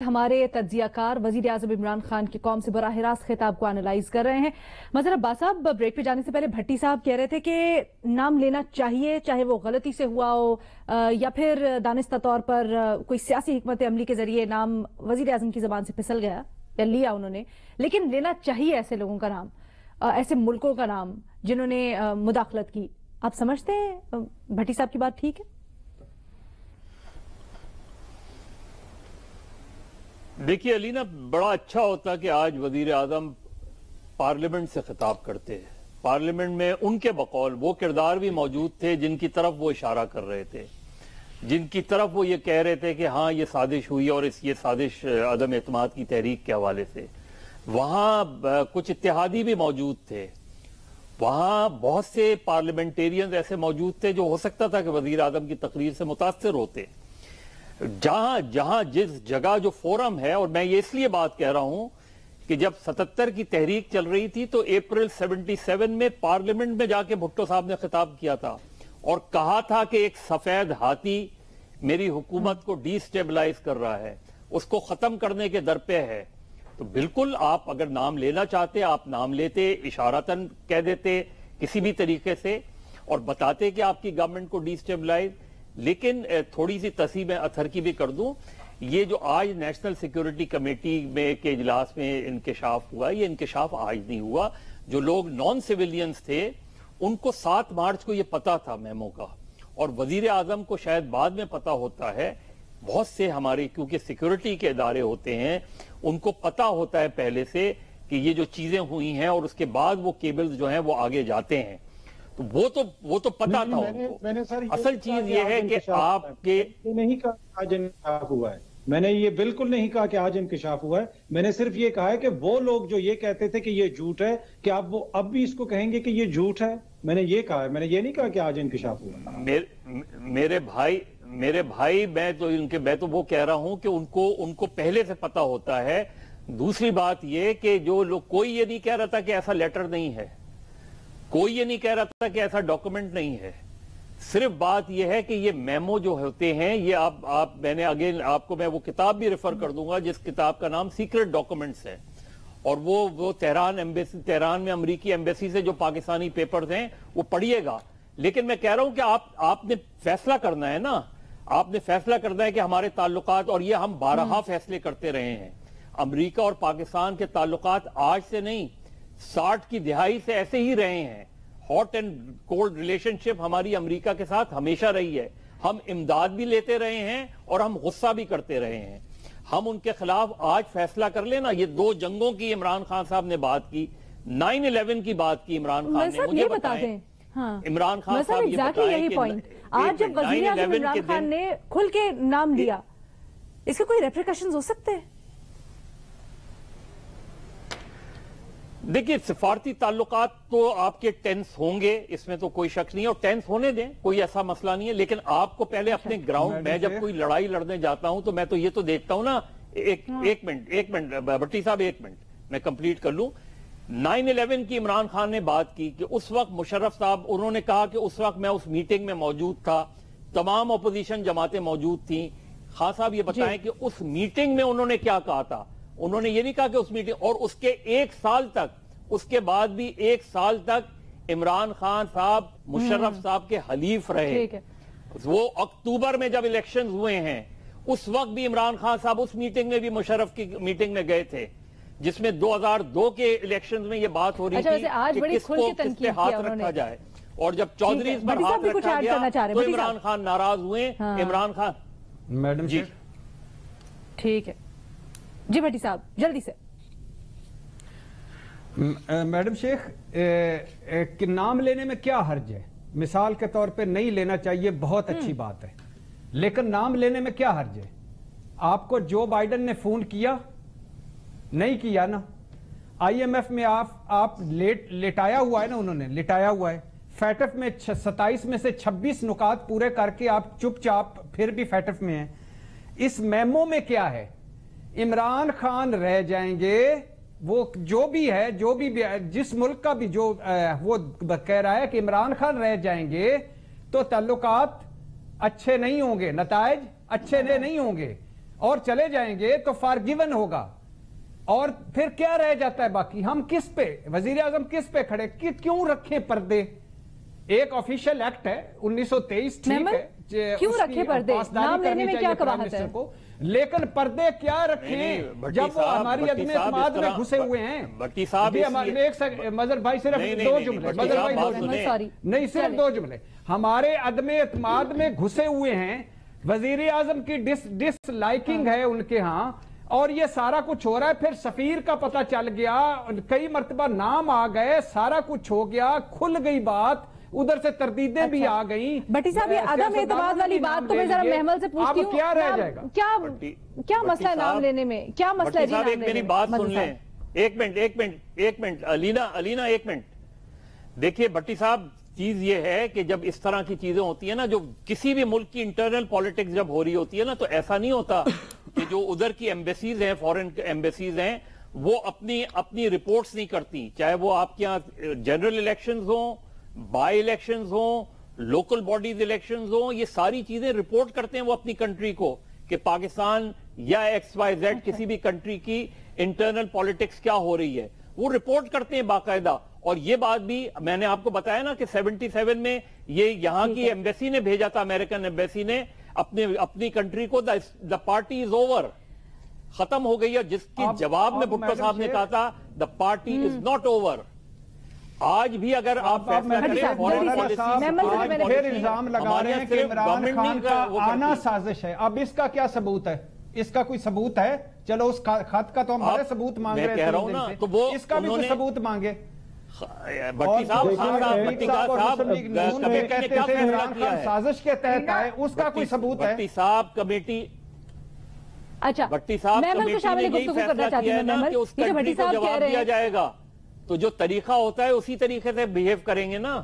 हमारे तज्जिया कार वजीर आज़म इमरान खान की कौम से बराह रास्त खिताब को एनालाइज कर रहे हैं। मज़र अब्बास साहब, ब्रेक पे जाने से पहले भट्टी साहब कह रहे थे कि नाम लेना चाहिए, चाहे वो गलती से हुआ हो या फिर दानिस्ता तौर पर कोई सियासी हिकमत अमली के जरिए नाम वजीर आज़म की जबान से फिसल गया या लिया उन्होंने, लेकिन लेना चाहिए ऐसे लोगों का नाम, ऐसे मुल्कों का नाम जिन्होंने मुदाखलत की। आप समझते हैं भट्टी साहब की बात ठीक है? देखिए अलीना, बड़ा अच्छा होता कि आज वजीर आजम पार्लियामेंट से खिताब करते हैं। पार्लियामेंट में उनके बकौल वो किरदार भी मौजूद थे जिनकी तरफ वो इशारा कर रहे थे, जिनकी तरफ वो ये कह रहे थे कि हाँ ये साजिश हुई और ये साजिश अदम एतमाद की तहरीक के हवाले से। वहां कुछ इत्तेहादी भी मौजूद थे, वहां बहुत से पार्लियामेंटेरियंस ऐसे मौजूद थे जो हो सकता था कि वजीर आजम की तकरीर से मुतासर होते। जहां जिस जगह जो फोरम है, और मैं ये इसलिए बात कह रहा हूं कि जब 77 की तहरीक चल रही थी तो अप्रैल 77 में पार्लियामेंट में जाके भुट्टो साहब ने खिताब किया था और कहा था कि एक सफेद हाथी मेरी हुकूमत को डिस्टेबलाइज कर रहा है, उसको खत्म करने के दर पे है। तो बिल्कुल आप अगर नाम लेना चाहते आप नाम लेते, इशारतन कह देते किसी भी तरीके से और बताते कि आपकी गवर्नमेंट को डिस्टेबलाइज। लेकिन थोड़ी सी तसीब अथर की भी कर दूं, ये जो आज नेशनल सिक्योरिटी कमेटी में के इजलास में इंकशाफ हुआ, ये इंकशाफ आज नहीं हुआ। जो लोग नॉन सिविलियंस थे उनको 7 मार्च को ये पता था मेमो का, और वजीर आजम को शायद बाद में पता होता है। बहुत से हमारे क्योंकि सिक्योरिटी के इदारे होते हैं, उनको पता होता है पहले से कि ये जो चीजें हुई हैं, और उसके बाद वो केबल्स जो हैं वो आगे जाते हैं। तो वो तो पता था उनको। सर असल चीज ये है कि आपके नहीं कहा आज इंकशाफ हुआ है, मैंने ये बिल्कुल नहीं कहा कि आज इंकशाफ हुआ है। मैंने सिर्फ ये कहा है कि वो लोग जो ये कहते थे कि ये झूठ है, कि आप वो अब भी इसको कहेंगे कि ये झूठ है। मैंने ये कहा है, मैंने ये नहीं कहा कि आज इंकशाफ हुआ। मेरे भाई मैं तो वो कह रहा हूं कि उनको पहले से पता होता है। दूसरी बात ये कि जो लोग, कोई ये नहीं कह रहा था कि ऐसा लेटर नहीं है, कोई ये नहीं कह रहा था कि ऐसा डॉक्यूमेंट नहीं है। सिर्फ बात यह है कि ये मेमो जो होते हैं, ये मैंने अगेन आपको मैं वो किताब भी रेफर कर दूंगा जिस किताब का नाम सीक्रेट डॉक्यूमेंट्स है, और वो तेहरान में अमेरिकी एम्बेसी से जो पाकिस्तानी पेपर्स हैं वो पढ़िएगा। लेकिन मैं कह रहा हूं कि आपने फैसला करना है ना, आपने फैसला करना है कि हमारे ताल्लुकात, और ये हम 12 फैसले करते रहे हैं। अमेरिका और पाकिस्तान के ताल्लुकात आज से नहीं, 60 की दिहाई से ऐसे ही रहे हैं। हॉट एंड कोल्ड रिलेशनशिप हमारी अमेरिका के साथ हमेशा रही है। हम इमदाद भी लेते रहे हैं और हम गुस्सा भी करते रहे हैं। हम उनके खिलाफ आज फैसला कर लेना। ये 2 जंगों की इमरान खान साहब ने बात की, 9/11 की बात की इमरान खान ने। मुझे बताएं, हाँ, इमरान खान साहब ये बताएं यही पॉइंट आज जब वजीर आज़म इमरान खान ने खुल के नाम लिया, इसके कोई रेप्रिकॉशंस हो सकते हैं? देखिए, सिफारती ताल्लुकात तो आपके टेंस होंगे, इसमें तो कोई शक नहीं है, और टेंस होने दें, कोई ऐसा मसला नहीं है। लेकिन आपको पहले अपने ग्राउंड में, जब कोई लड़ाई लड़ने जाता हूं तो मैं तो ये तो देखता हूं ना, एक मिनट भट्टी साहब, 1 मिनट मैं कंप्लीट कर लूं। 9/11 की इमरान खान ने बात की कि उस वक्त मुशर्रफ साहब, उन्होंने कहा कि उस वक्त मैं उस मीटिंग में मौजूद था, तमाम अपोजिशन जमातें मौजूद थी। खान साहब ये बताएं कि उस मीटिंग में उन्होंने क्या कहा था। उन्होंने ये नहीं कहा कि उस मीटिंग, और उसके 1 साल तक, उसके बाद भी 1 साल तक इमरान खान साहब मुशर्रफ साहब के हलीफ रहे। वो अक्टूबर में जब इलेक्शंस हुए हैं उस वक्त भी इमरान खान साहब उस मीटिंग में भी मुशर्रफ की मीटिंग में गए थे, जिसमें 2002 के इलेक्शंस में ये बात हो रही थी कि किसको किस पे हाथ रखा जाए। और जब चौधरी पर हाथ रखा गया तो इमरान खान नाराज हुए। इमरान खान, मैडम जी, ठीक है जी भट्टी साहब, जल्दी से। मैडम शेख, कि नाम लेने में क्या हर्ज है? मिसाल के तौर पे नहीं लेना चाहिए, बहुत अच्छी बात है, लेकिन नाम लेने में क्या हर्ज है? आपको जो बाइडेन ने फोन किया? नहीं किया ना। IMF में आप लेटाया हुआ है ना, उन्होंने लेटाया हुआ है। फैटफ में 27 में से 26 नुकात पूरे करके आप चुपचाप फिर भी फैटफ में हैं। इस मेमो में क्या है? इमरान खान रह जाएंगे, वो जो भी है, जो भी जिस मुल्क का भी जो वो कह रहा है कि इमरान खान रह जाएंगे तो ताल्लुकात अच्छे नहीं होंगे, नताइज अच्छे नहीं होंगे। اور چلے جائیں گے تو فارگیون ہوگا. اور پھر کیا رہ جاتا ہے باقی؟ ہم کس پہ وزیر اعظم کس پہ کھڑے؟ کیوں رکھیں پردے؟ ایک آفیشیل ایکٹ ہے 1923 ٹھیک ہے، کیوں رکھے پردے؟ نام لینے میں کیا قباحت ہے؟ لیکن پردے کیا رکھیں جب وہ ہماری عدم اعتماد میں گھسے ہوئے ہیں؟ بھٹی صاحب مظہر بھائی صرف 2 جملے، نہیں صرف 2 جملے. ہمارے عدم اعتماد میں گھسے ہوئے ہیں، وزیر اعظم کی ڈس لائکنگ ہے ان کے ہاں، اور یہ سارا کچھ ہو رہا ہے. پھر سفیر کا پتہ چل گیا، کئی مرتبہ نام آ گئے، سارا کچھ ہو گیا، کھل گئی بات، ادھر سے تردیدیں بھی آ گئیں. بھٹی صاحب یہ عدم اعتماد والی بات تو میں ذرا محمل سے پوچھتی ہوں، کیا رہ جائے گا؟ کیا مسئلہ ہے نام لینے میں؟ کیا مسئلہ ہے جی نام لینے میں؟ میری بات سن لیں، ایک منٹ علینا ایک منٹ. دیکھیے بھٹی صاحب، چیز یہ ہے کہ جب اس طرح کی چیزیں ہوتی ہیں نا، جو کسی بھی ملک کی انٹرنل پالیٹکس جب ہو رہی ہوتی ہے نا، تو ایسا نہیں ہوتا کہ جو ادھر کی ایمبیسیز ہیں، فورن ایمبیسیز ہیں، وہ اپنی رپورٹس نہیں کرتی، چاہے وہ آپ کے یہاں جنرل الیکشنز ہوں، بائی الیکشنز ہوں، لوکل باڈیز الیکشنز ہوں، یہ ساری چیزیں رپورٹ کرتے ہیں وہ اپنی کنٹری کو کہ پاکستان یا XYZ کسی بھی کنٹری کی انٹرنل پالیٹکس کیا ہو رہی ہے، وہ رپورٹ کرتے ہیں باقاعدہ. اور یہ بات بھی میں نے آپ کو بتایا نا کہ 77 میں یہ یہاں کی ایمبیسی نے بھیجا تھا، امریکن ایمبیسی نے اپنی کنٹری کو، دا پارٹی از اوور، ختم ہو گئی ہے. جس کے جواب میں بھٹو صاحب نے کہا تھا the party is not over. آج بھی اگر آپ فیصلہ کریں فورن پالیسی، پھر الزام لگا رہے ہیں کہ عمران خان کا آنا سازش ہے. اب اس کا کیا ثبوت ہے؟ اس کا کوئی ثبوت ہے؟ چلو اس خط کا تو ہم بڑے ثبوت مانگ رہے ہیں، اس کا بھی کوئی ثبوت مانگے. بھٹی صاحب سازش کے تحت ہے، اس کا کوئی ثبوت ہے؟ بھٹی صاحب کمیٹی، اچھا بھٹی صاحب کمیٹی نے یہی فیصلہ کیا ہے نا کہ اس کنٹری کو جواب دیا جائے گا، تو جو طریقہ ہوتا ہے اسی طریقے سے بہیو کریں گے نا.